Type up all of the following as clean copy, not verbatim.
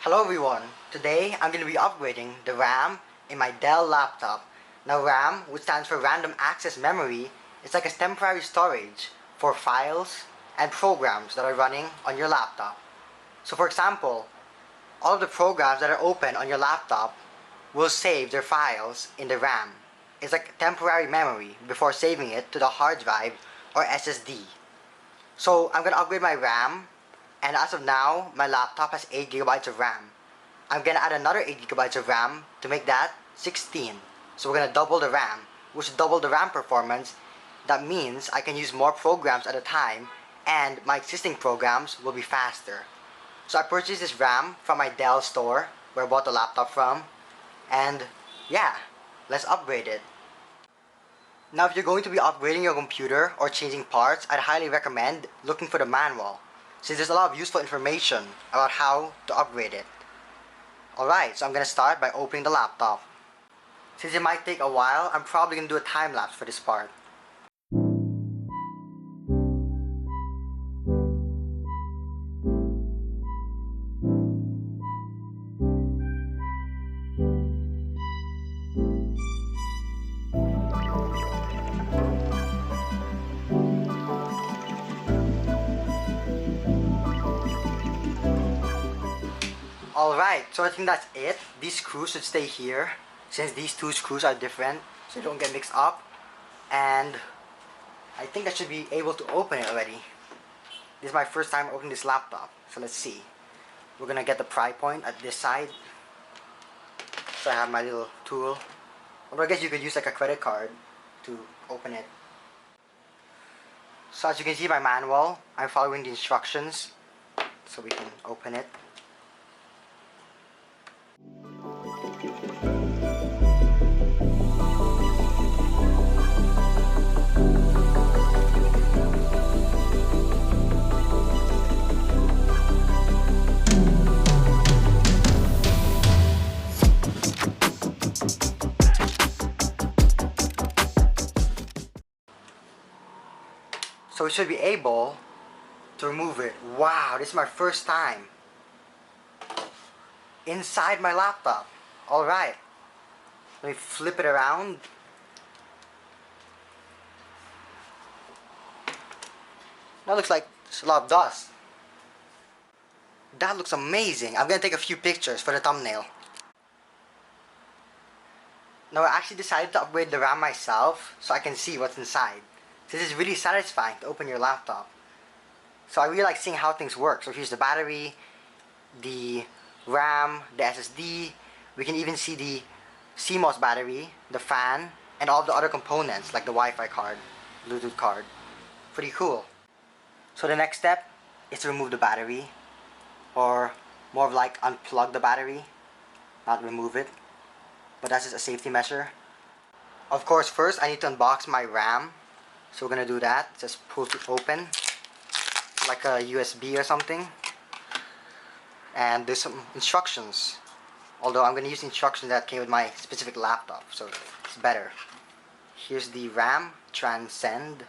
Hello everyone, today I'm going to be upgrading the RAM in my Dell laptop. Now RAM, which stands for Random Access Memory, is like a temporary storage for files and programs that are running on your laptop. So for example, all of the programs that are open on your laptop will save their files in the RAM. It's like temporary memory before saving it to the hard drive or SSD. So I'm going to upgrade my RAM, and as of now, my laptop has 8 gigabytes of RAM. I'm going to add another 8 gigabytes of RAM to make that 16. So we're going to double the RAM, which is double the RAM performance. That means I can use more programs at a time, and my existing programs will be faster. So I purchased this RAM from my Dell store, where I bought the laptop from, and yeah, let's upgrade it. Now if you're going to be upgrading your computer or changing parts, I'd highly recommend looking for the manual, since there's a lot of useful information about how to upgrade it. Alright, so I'm going to start by opening the laptop. Since it might take a while, I'm probably going to do a time lapse for this part. Alright, so I think that's it. These screws should stay here, since these two screws are different, so they don't get mixed up. And I think I should be able to open it already. This is my first time opening this laptop, so let's see. We're gonna get the pry point at this side. So I have my little tool. Although I guess you could use like a credit card to open it. So as you can see by manual, I'm following the instructions so we can open it. So we should be able to remove it. Wow, this is my first time inside my laptop. Alright, let me flip it around. That looks like it's a lot of dust. That looks amazing. I'm gonna take a few pictures for the thumbnail. Now I actually decided to upgrade the RAM myself so I can see what's inside. This is really satisfying to open your laptop. So I really like seeing how things work. So here's the battery, the RAM, the SSD. We can even see the CMOS battery, the fan, and all the other components like the Wi-Fi card, Bluetooth card. Pretty cool. So the next step is to remove the battery, or more of like unplug the battery, not remove it. But that's just a safety measure. Of course, first I need to unbox my RAM. So we're gonna do that. Just pull it open like a USB or something. And there's some instructions. Although I'm gonna use the instructions that came with my specific laptop, so it's better. Here's the RAM Transcend.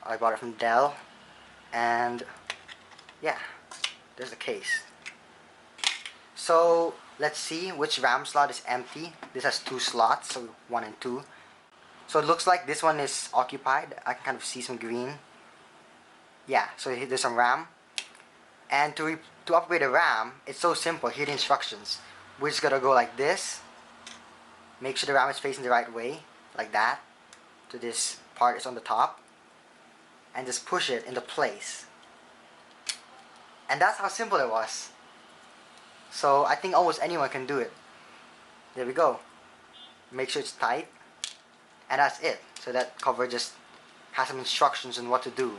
I bought it from Dell. And yeah, there's the case. So let's see which RAM slot is empty. This has 2 slots, so 1 and 2. So it looks like this one is occupied. I can kind of see some green. Yeah, so there's some RAM. And to upgrade the RAM, it's so simple. Here are the instructions. We're just gonna go like this. Make sure the RAM is facing the right way, like that. So this part is on the top. And just push it into place. And that's how simple it was. So I think almost anyone can do it. There we go. Make sure it's tight. And that's it. So that cover just has some instructions on what to do.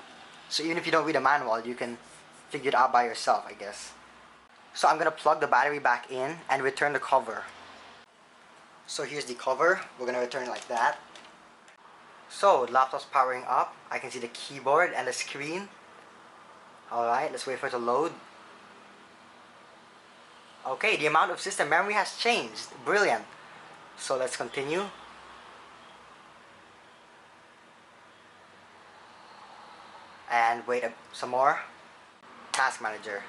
So even if you don't read the manual, you can figure it out by yourself, I guess. So I'm gonna plug the battery back in and return the cover. So here's the cover. We're gonna return it like that. So the laptop's powering up. I can see the keyboard and the screen. Alright, let's wait for it to load. Okay, the amount of system memory has changed. Brilliant. So let's continue. And wait some more. Task Manager.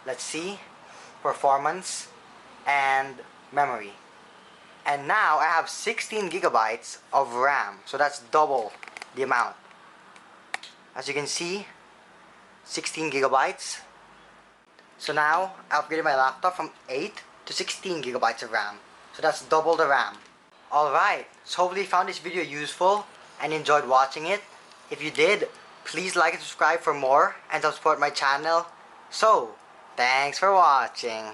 Let's see. performance, and memory. And now I have 16 gigabytes of RAM, so that's double the amount. As you can see, 16 gigabytes. So now I upgraded my laptop from 8 to 16 gigabytes of RAM, so that's double the RAM. Alright, so hopefully you found this video useful and enjoyed watching it. If you did, please like and subscribe for more and help support my channel. So, thanks for watching.